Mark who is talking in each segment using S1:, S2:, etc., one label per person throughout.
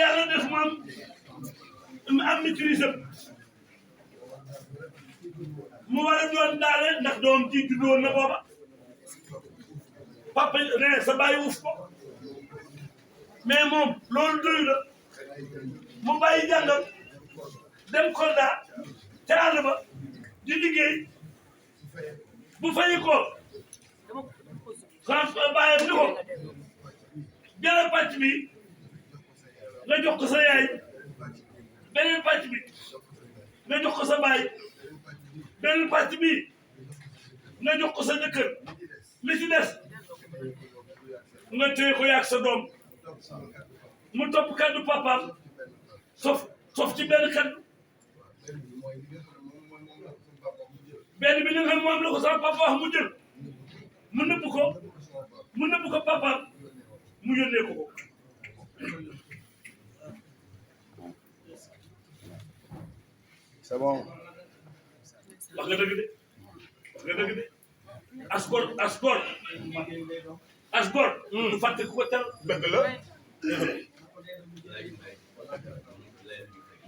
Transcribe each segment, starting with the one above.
S1: yàlla def mu am maîtrise mu war a doon daale ndax doom ji juddoon na booba papa ne sa bàyyi wuuf ko mais moom loolu doyu la mu bàyyi jàngam dem Kolda ca àll ba di liggéey bu fayi ko sans bàyyam ni ko jëlal pàcc bi nga jox ko sa yaay beneen pàcc bi nga jox ko sa baay beneen pàcc bi nga jox ko sa jëkkër li ci des nga téye ko yaag sa doom mu topp kaddu papaam sof ci benn kaddu benn bi li nga xam moom la ko sama papa wax mu jël mu nëbb ko papaam mu yónnee ko
S2: c'est bon.
S1: wax nga dëgg de asgor du fàtte ku ko tel
S2: dëgg la.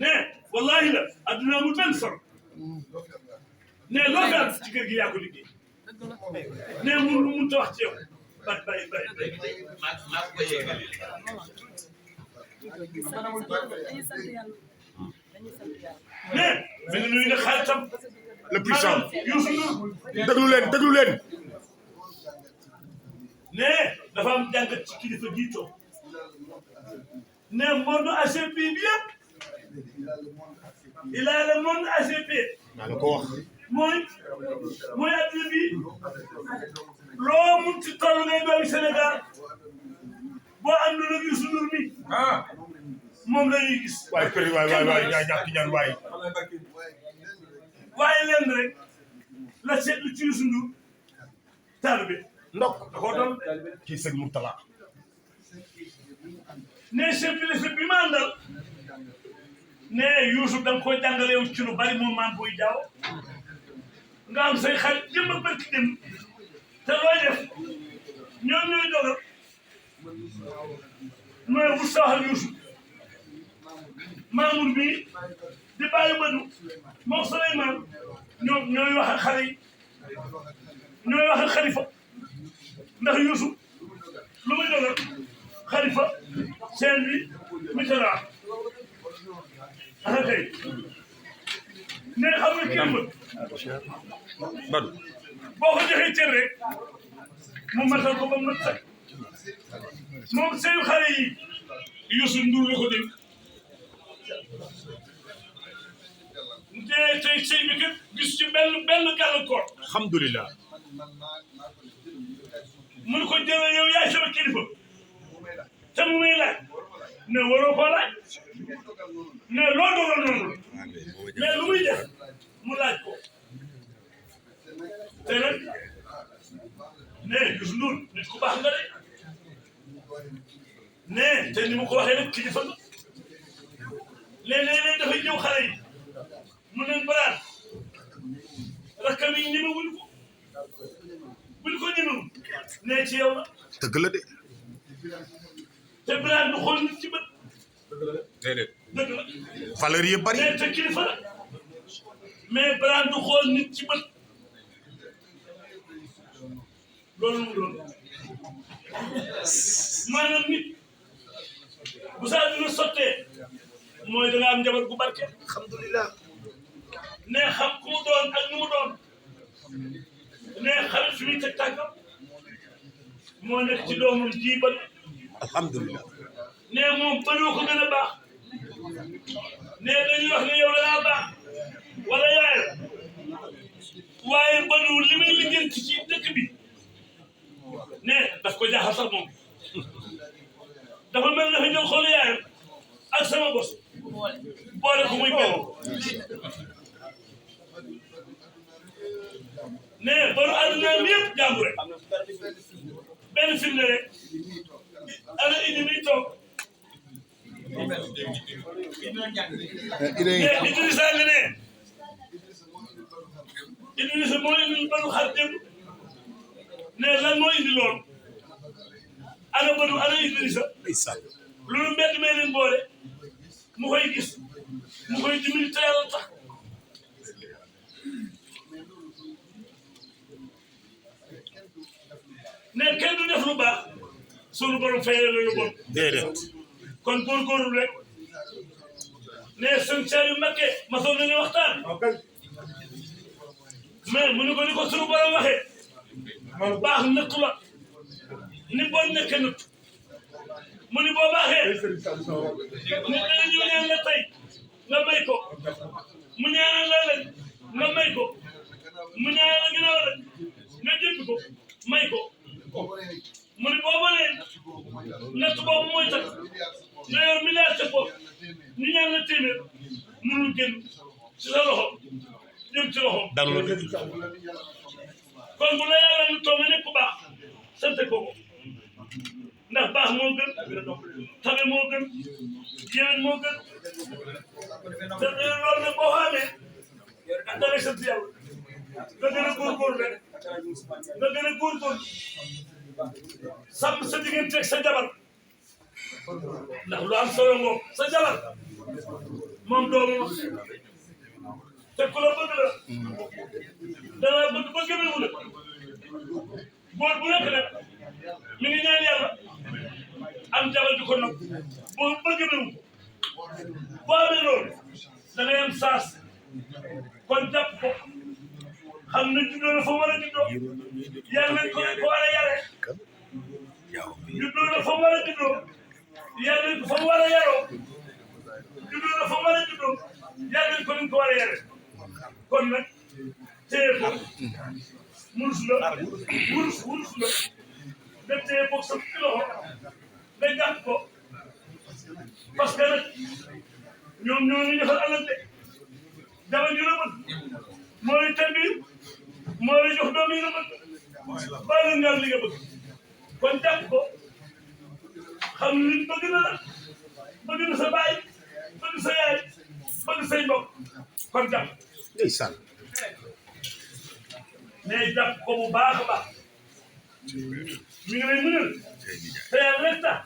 S1: ne wallahi la adduna mu benn solo ne loo fi am ci kër gi yaa ko liggéey ne mun ta wax ci yow bay ne mi ngi nuyu ne xaritam
S2: le puissant
S1: Youssou
S2: déglu leen
S1: ne dafa am jàngat ci kilifa gi toog ne monde ACP bi yëpp il a le monde ACP
S2: maa la ko wax
S1: mooy adduna bi loo mun ci toll ngay doomi Sénégal boo àndul ak Youssou Ndour mi moom la ñuy gis
S2: waaye péri waay ñàkk ñaan waay
S1: waaye lenn rek la seetlu ci Youssou Ndour taalibe
S2: ndok
S1: da koo doon
S2: kii sëñ Mourtala
S1: ne chef bi ma àndal ne Youssou da nga koy jàngale yow ci lu bari moom maam booy jaaw nga am say xarit jëm a barki dem te looy def ñoom ñooy dogal mooy wut sa waxal Youssou Mamour bi di bàyyi Badou moom Souleymane ñooy wax ak xale yi ñooy wax ak Khalifa ndax Youssou lu muy dogal Khalifa seen bi Mitterrand kay ne xam nga kilifa
S2: Badou
S1: boo ko joxee cër rek mu matal ko ba mu mat sax moom seyu xale yi Youssou Ndour la ko dégg tey sëy bi kat gis ci benn gàllankoor
S2: alhamdulilah
S1: mun ko jëlee yow yaay sama kilifa te mu may laaj ne waroo koo laaj ne loo dogal noonu mais lu muy def mu laaj ko te nag ne Youssou Ndour nit ku baax nga de ne te ni mu ko waxee nag kilifa nga léeg-léeg dafay ñëw xale yi mu leen baraan rakkam yi ñemewuñ ko buñ ko ñemewul ne ci yow la
S2: dëgg la de
S1: te baraan du xool nit ci bët
S2: déedéet
S1: dëgg la
S2: valeur yi bari
S1: mais te kilifa la mais baraan du xool nit ci bët loolu mu doon maanaam nit bu saa dina sottee mooy da nga am njaboot gu barke
S2: alhamdulilah
S1: ne xam ku mu doon ak nu mu doon ne xarit fi muy teg tànkam moo nekk ci doomam ji ba
S2: alhamdulilah
S1: ne moom bëriwul ko gën a baax ne dañuy wax ne yow da ngaa baax wala yaay waaye bëriwul li muy liggéey ci dëkk bi ne daf ko jaaxal sax moom dafa mel ne dafa ñëw xool yaayam ak sama bos boole ko muy benn ne baru àdduna mi yëpp jàngu rek benn firnde rek ana Idi mi toog Idrissa nga ne Idrissa moo indi baru xar démb ne lan moo indi loolu ana baru ana Idrissa loolu mbedd mee leen boole mu koy gis mu koy dimbali te yàlla tax ne kenn du def lu baax sunu borom fayal la lu bon
S2: déedéet
S1: kon góorgóorlu rek ne sëñ Saliou Mbacké masoon nañu waxtaan mais mu ne ko ni ko sunu borom waxee baax nattu la ni bon nekk nattu mu ni boo baaxee ni dana ñu ñaan la tey nga may ko mu ñaanal la leen nga may ko mu ñaanal la ginnaaw rek nga jëpp ko may ko mu ni boo mënee natt boobu mooy tax nga yor milliard sa bopp ñu ñaan la téeméer mënul génn ci sa loxo jëm ci loxo kon bu la yàlla ñu toog nga nekk ku baax sant ko ko ndax baax moo gën tabe moo gën yéwén moo gën te loolu nag boo xamee da ngay sant yàlla nga gën a góorgóorlu rek nga gën a góorgóorlu sàmm sa digganteeg sa jabar ndax lu am solo moom sa jabar moom doomu te ku la bëgg la dana bëgg ba gëmewu la góor bu nekk nag mi ngi ñaan yàlla am jabar ju ko nag boo ba gëmewu boo amee loolu da ngay am saas kon jàpp ko xam ne juddoo na fa war a juddoo yar nañ ko war a yare juddoo na fa war a juddoo yar nañ ko fa war a yaroo juddoo na fa war a juddoo yar nañ ko ni ko war a yare kon nag téye ko wurus la wurus la nga téye ko sa loxo nga jàpp ko parce que nag ñoom ñoo ñu defal alal de jabar ju la bëgg moo lay tarbiyu moo lay jox doom yi nga bëgg bàyyi nga li nga bëgg kon jàpp ko xam ni bëgg na la bëgg na sa baay bëgg sa yaay bëgg say mbokk kon jàpp
S2: ndeysaan
S1: mais jàpp ko bu baax a baax mi ngi lay mënal te yàlla rek tax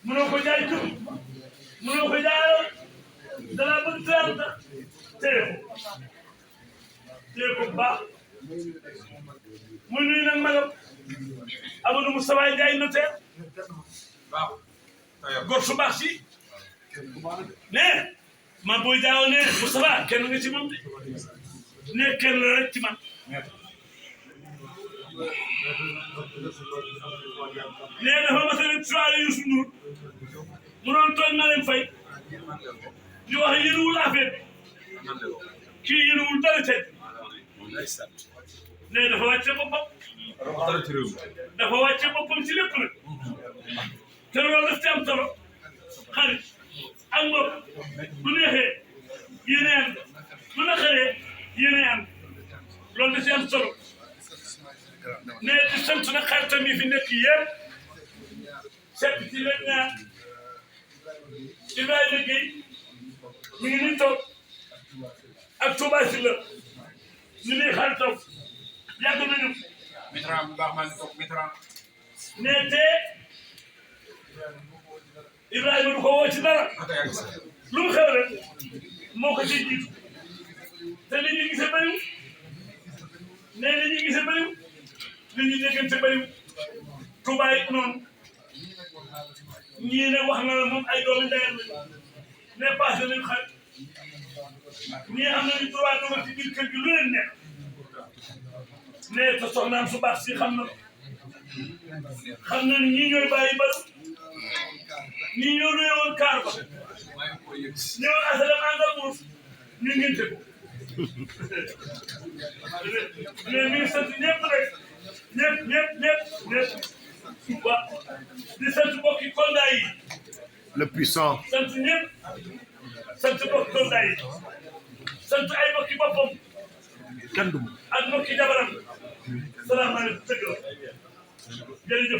S1: mënoo ko jaay tur mënoo ko jaayal danaa bëgg te yàlla tax téye ko bu baax muy nuyu nag magam Amadou Moustapha Ndiaye notaire góor su baax si ne ma booy jaaw ne Moustapha kenn nga ci moom de ne kenn la rek ci man ne dafa mas a leen soirée Youssou Ndour mu doon tooñ na leen fay di wax yéenewul affaire kii yéenewul dara tey ne dafa wàcce boppam dafa wàcce boppam ci lépp nag te loolu daf ci am solo xarit ak mbokk bu neexee yéene ànd bu naqaree yéene ànd loolu da ci am solo ne di sant nag xaritam yi fi nekk yëpp seet ci leen ñaar Ibrahima Gueye mi ngi nii toog ak Touba Sylla ñu lay xaritam yàgg nañu
S3: Mitran bu baax maa ngi toog Mitran
S1: ne te Ibrahima du ko woo ci dara lu mu xew rek moo ko ciy jiitu te li ñuy gisee bëriwul ne li ñuy gisee bëriwul li ñuy déggante bëriwul Touba it noonu ñii ne wax na la moom ay doomi ndeyam la ne passé nañu xarit ñii am nañu droit dogal ci biir kër gi lu leen neex ne te soxnaam su baax si xam na ni ñii ñooy bàyyi ba ñii ñoo luye woon kaar ba ñëwoon asalam àndal muus ñu ngente ko mais mi ngi sant ñëpp rek ñëpp waaw di sant mbokki Kolda yi
S2: le puissant
S1: sant ñëpp sant mbokki Kolda yi sant ay mbokki boppam
S2: kenn du
S1: ak mbokki jabaram salaamaaleykum dëgg la jërëjëf